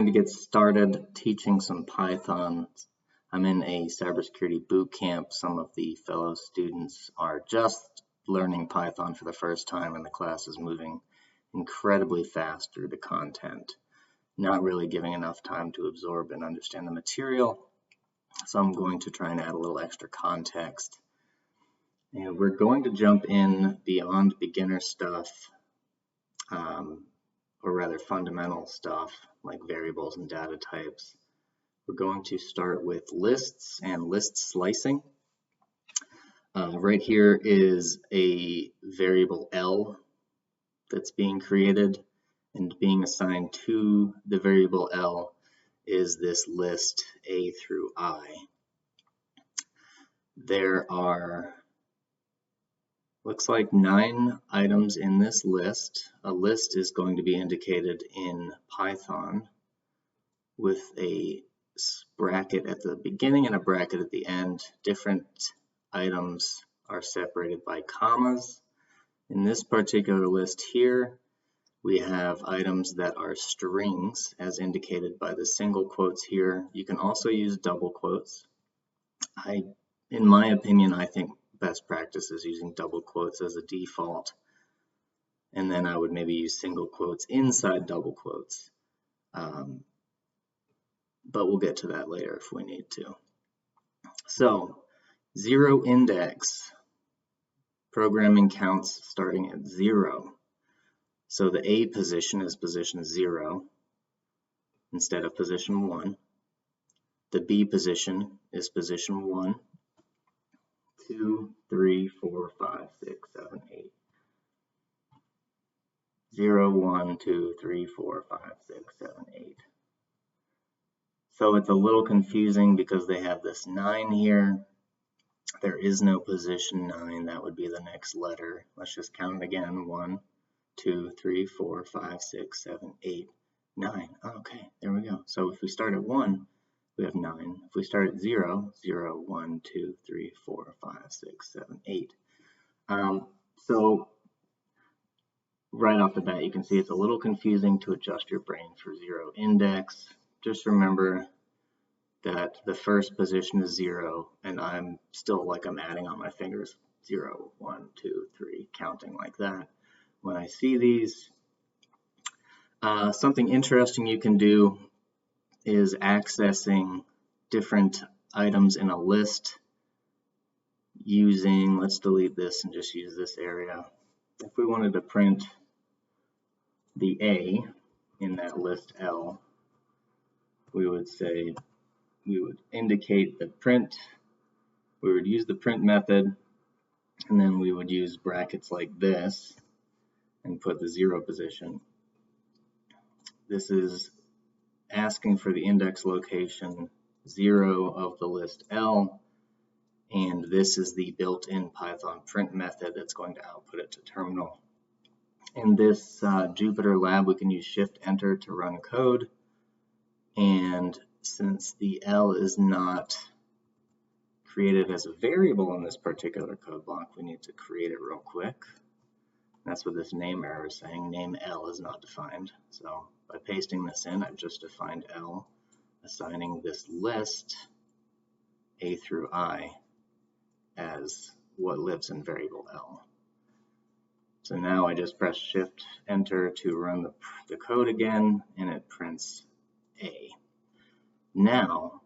To get started teaching some Python. I'm in a cybersecurity boot camp. Some of the fellow students are just learning Python for the first time, and the class is moving incredibly fast through the content, not really giving enough time to absorb and understand the material. So I'm going to try and add a little extra context. And we're going to jump in beyond beginner stuff, or rather fundamental stuff like variables and data types. We're going to start with lists and list slicing. Right here is a variable L that's being created, and being assigned to the variable L is this list A through I. There are, looks like 9 items in this list. A list is going to be indicated in Python with a bracket at the beginning and a bracket at the end. Different items are separated by commas. In this particular list here, we have items that are strings, as indicated by the single quotes here. You can also use double quotes. In my opinion, I think best practice is using double quotes as a default, and then I would maybe use single quotes inside double quotes. But we'll get to that later if we need to. So, 0 index. Programming counts starting at 0. So the A position is position 0 instead of position 1. The B position is position 1, 2, 3, 4, 5, 6, 7, 8. 0, 1, 2, 3, 4, 5, 6, 7, 8. So it's a little confusing because they have this 9 here. There is no position 9. That would be the next letter. Let's just count it again. 1, 2, 3, 4, 5, 6, 7, 8, 9. Okay, there we go. So if we start at 1, we have 9. If we start at 0, 0, 1, 2, 3, 4, 5, 6, 7, 8. So right off the bat, you can see it's a little confusing to adjust your brain for 0 index. Just remember that the first position is 0, and I'm adding on my fingers. 0, 1, 2, 3, counting like that. When I see these, something interesting you can do is accessing different items in a list using, let's delete this and just use this area. If we wanted to print the A in that list L, we would indicate the print, we would use the print method, and then we would use brackets like this and put the 0 position. This is asking for the index location 0 of the list L, and this is the built-in Python print method that's going to output it to terminal. In this Jupyter lab, we can use Shift-Enter to run code, and since the L is not created as a variable in this particular code block, we need to create it real quick. That's what this name error is saying. Name L is not defined. So by pasting this in, I've just defined L, assigning this list A through I as what lives in variable L. So now I just press Shift Enter to run the code again, and it prints A. Now,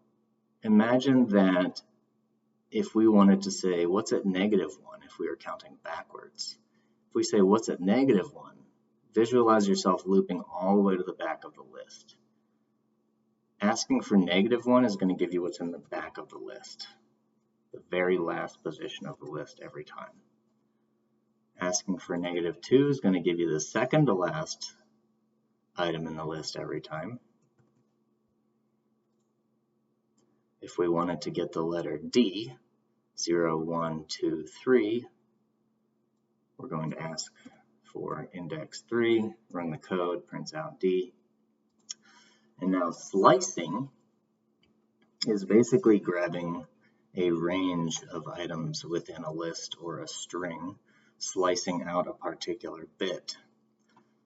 imagine that if we wanted to say, what's at -1 if we were counting backwards? If we say, what's at -1, visualize yourself looping all the way to the back of the list. Asking for -1 is going to give you what's in the back of the list, the very last position of the list every time. Asking for -2 is going to give you the second to last item in the list every time. If we wanted to get the letter D, 0, 1, 2, 3, we're going to ask for index 3, run the code, prints out D. And now slicing is basically grabbing a range of items within a list or a string, slicing out a particular bit.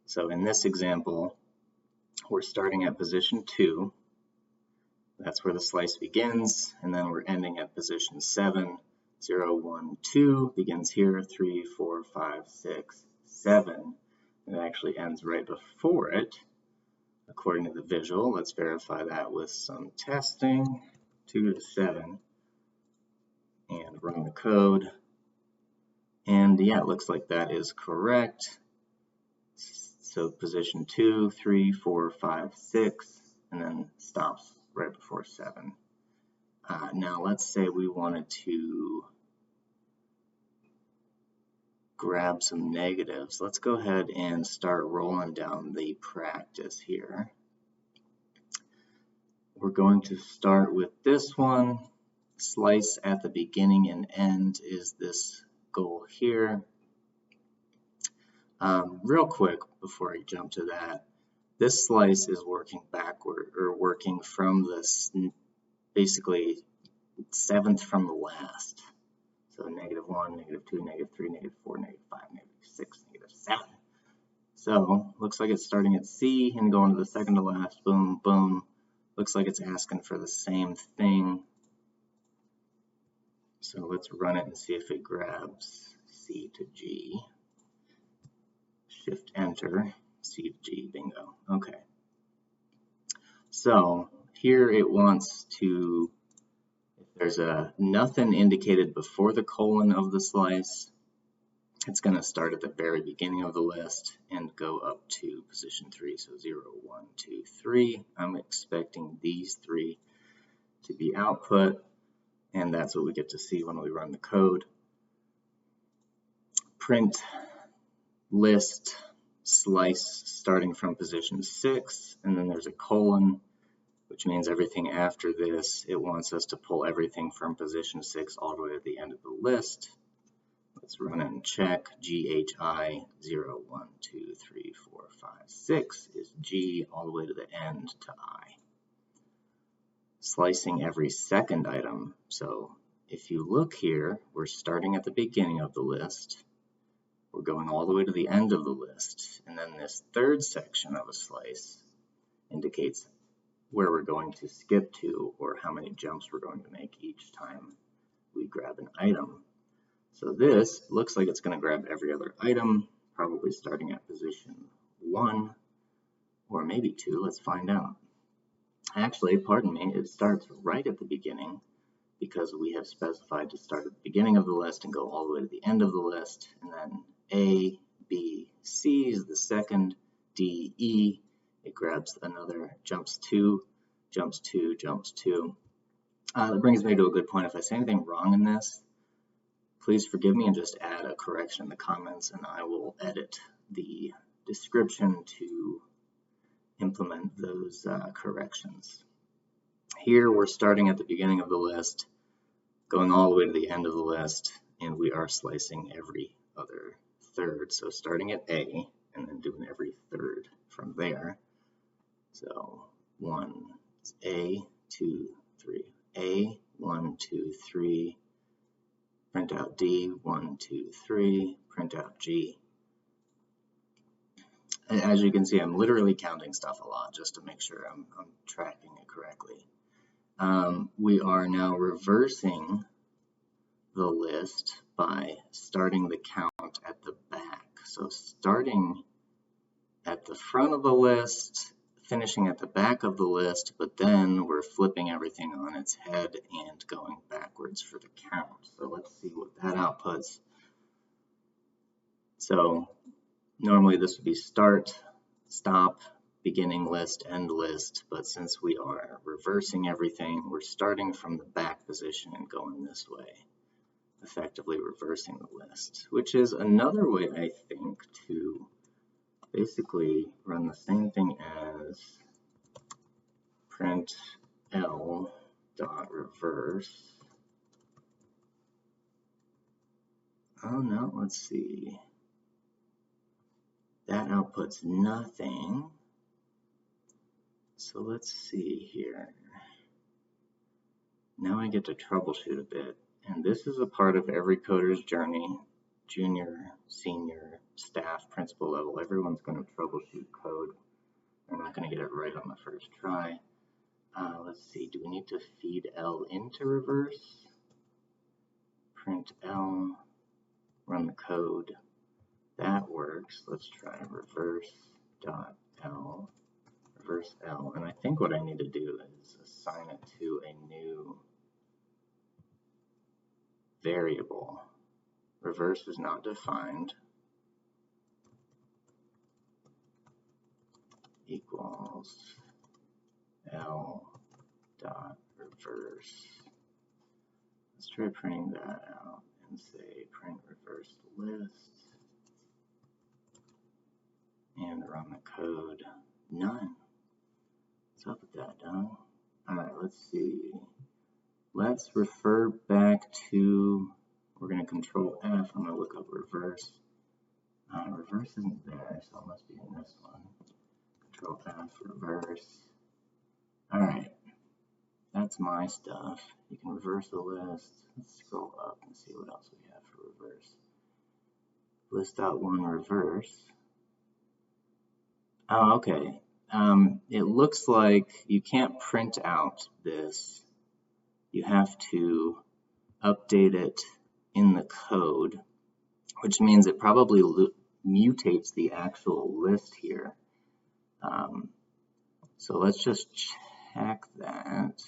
So in this example, we're starting at position 2. That's where the slice begins, and then we're ending at position 7. 0, 1, 2 begins here, 3, 4, 5, 6, 7. It actually ends right before it, according to the visual. Let's verify that with some testing. 2 to the 7, and run the code. And yeah, it looks like that is correct. So position 2, 3, 4, 5, 6, and then stops right before 7. Now let's say we wanted to grab some negatives. Let's go ahead and start rolling down the practice here. We're going to start with this one. Slice at the beginning and end is this goal here. Real quick before I jump to that, this slice is working backward, or working from this basically 7th from the last. So -1, -2, -3, -4, -5, -6, -7. So looks like it's starting at C and going to the second to last. Boom, boom. Looks like it's asking for the same thing. So let's run it and see if it grabs C to G. Shift Enter, C to G, bingo. Okay. So here it wants to, if there's a nothing indicated before the colon of the slice, it's going to start at the very beginning of the list and go up to position 3. So 0, 1, 2, 3. I'm expecting these 3 to be output, and that's what we get to see when we run the code. Print list slice starting from position 6, and then there's a colon, which means everything after this, it wants us to pull everything from position 6 all the way to the end of the list. Let's run it and check. GHI 0, 1, 2, 3, 4, 5, 6 is G all the way to the end to I. Slicing every second item. So if you look here, we're starting at the beginning of the list. We're going all the way to the end of the list. And then this third section of a slice indicates where we're going to skip to, or how many jumps we're going to make each time we grab an item. So this looks like it's going to grab every other item, probably starting at position 1 or maybe 2. Let's find out. Actually, pardon me, it starts right at the beginning because we have specified to start at the beginning of the list and go all the way to the end of the list. And then A, B, C is the second, D, E. It grabs another, jumps 2, jumps 2, jumps 2. That brings me to a good point. If I say anything wrong in this, please forgive me and just add a correction in the comments, and I will edit the description to implement those corrections. Here we're starting at the beginning of the list, going all the way to the end of the list, and we are slicing every other third. So starting at A and then doing every third from there. So 1 is A, 2, 3, A, 1, 2, 3, print out D, 1, 2, 3, print out G. And as you can see, I'm literally counting stuff a lot just to make sure I'm tracking it correctly. We are now reversing the list by starting the count at the back. So starting at the front of the list, finishing at the back of the list, but then we're flipping everything on its head and going backwards for the count. So let's see what that outputs. So normally this would be start, stop, beginning list, end list, but since we are reversing everything, we're starting from the back position and going this way, effectively reversing the list, which is another way, I think, to basically run the same thing as print L dot reverse. Oh no, let's see. That outputs nothing. So let's see here. Now I get to troubleshoot a bit. And this is a part of every coder's journey, junior, senior, staff, principal level. Everyone's going to troubleshoot code I'm not going to get it right on the first try. Let's see, do we need to feed L into reverse? Print L, run the code. That works. Let's try reverse dot L, reverse L. And I think what I need to do is assign it to a new variable. Reverse is not defined. Equals L dot reverse. Let's try printing that out and say print reverse list and run the code. None. What's up with that, dog? Alright, let's see. Let's refer back to, we're going to control F. I'm going to look up reverse. Reverse isn't there, so it must be in this one. Control F, reverse. Alright, that's my stuff. You can reverse the list. Let's scroll up and see what else we have for reverse. List.1 reverse. Oh, okay. It looks like you can't print out this. You have to update it in the code, which means it probably mutates the actual list here. So let's just check that.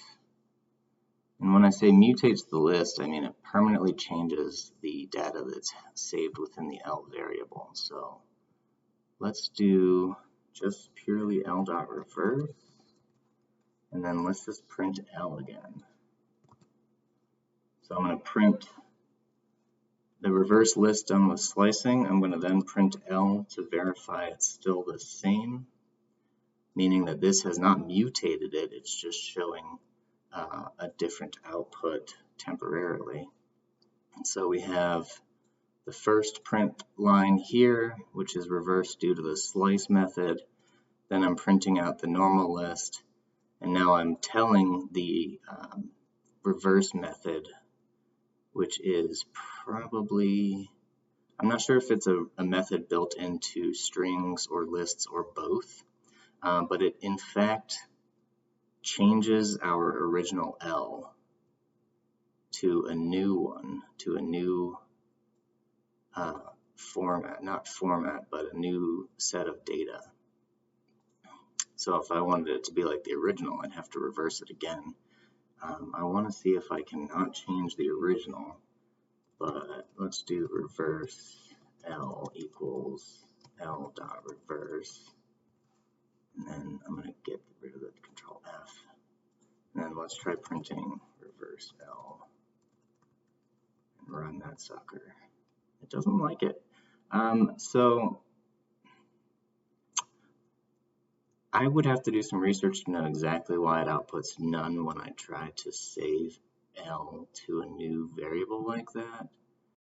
And when I say mutates the list, I mean it permanently changes the data that's saved within the L variable. So let's do just purely L.reverse, and then let's just print L again. So I'm going to print the reverse list done with slicing. I'm going to then print L to verify it's still the same, meaning that this has not mutated it, it's just showing a different output temporarily. And so we have the first print line here, which is reversed due to the slice method. Then I'm printing out the normal list, and now I'm telling the reverse method, which is probably, I'm not sure if it's a method built into strings or lists or both, but it in fact changes our original L to a new one, to a new format, not format, but a new set of data. So if I wanted it to be like the original, I'd have to reverse it again. I want to see if I can not change the original, but let's do reverse L equals L.reverse. And then I'm going to get rid of the control F. And then let's try printing reverse L and run that sucker. It doesn't like it. So I would have to do some research to know exactly why it outputs none when I try to save L to a new variable like that.